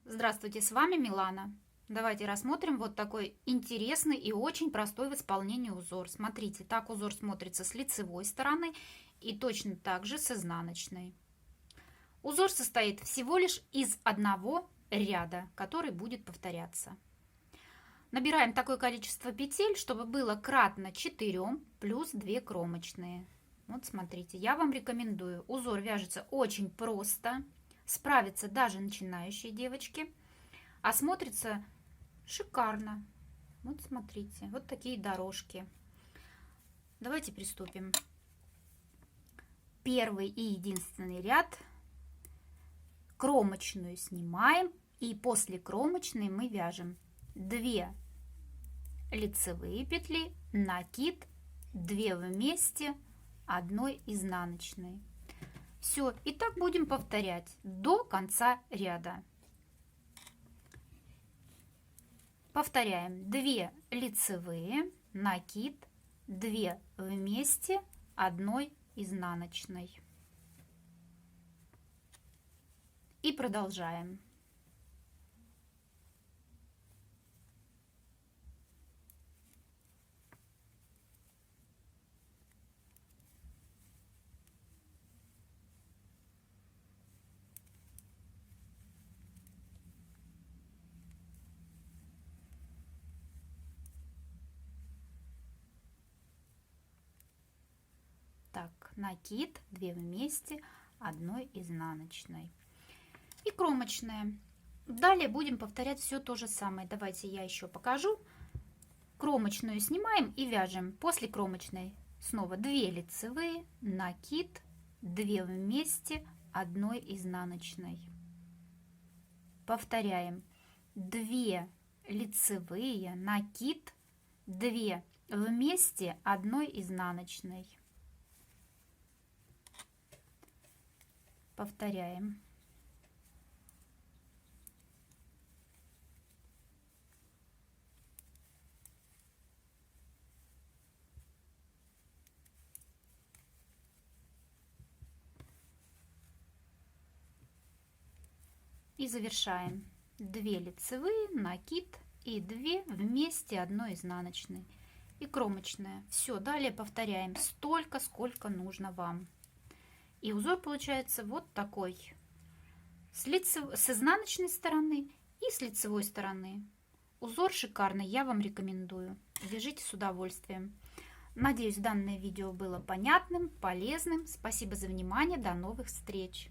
Здравствуйте, с вами Милана. Давайте рассмотрим вот такой интересный и очень простой в исполнении узор. Смотрите, так узор смотрится с лицевой стороны и точно так же с изнаночной. Узор состоит всего лишь из одного ряда, который будет повторяться. Набираем такое количество петель, чтобы было кратно 4 плюс 2 кромочные. Вот смотрите, я вам рекомендую. Узор вяжется очень просто. Справятся даже начинающие девочки. А смотрится шикарно. Вот смотрите, вот такие дорожки. Давайте приступим. Первый и единственный ряд. Кромочную снимаем. И после кромочной мы вяжем 2 лицевые петли, накид, 2 вместе, 1 изнаночной. Все, и так будем повторять до конца ряда. Повторяем 2 лицевые, накид, 2 вместе, 1 изнаночной. И продолжаем. Так, накид, 2 вместе, 1 изнаночной. И кромочная. Далее будем повторять все то же самое. Давайте я еще покажу. Кромочную снимаем и вяжем. После кромочной снова 2 лицевые, накид, 2 вместе, 1 изнаночной. Повторяем. 2 лицевые, накид, 2 вместе, 1 изнаночной. Повторяем. И завершаем. 2 лицевые, накид и 2 вместе, 1 изнаночной. И кромочная. Все, далее повторяем столько, сколько нужно вам. И узор получается вот такой. С изнаночной стороны и с лицевой стороны. Узор шикарный, я вам рекомендую. Вяжите с удовольствием. Надеюсь, данное видео было понятным, полезным. Спасибо за внимание, до новых встреч!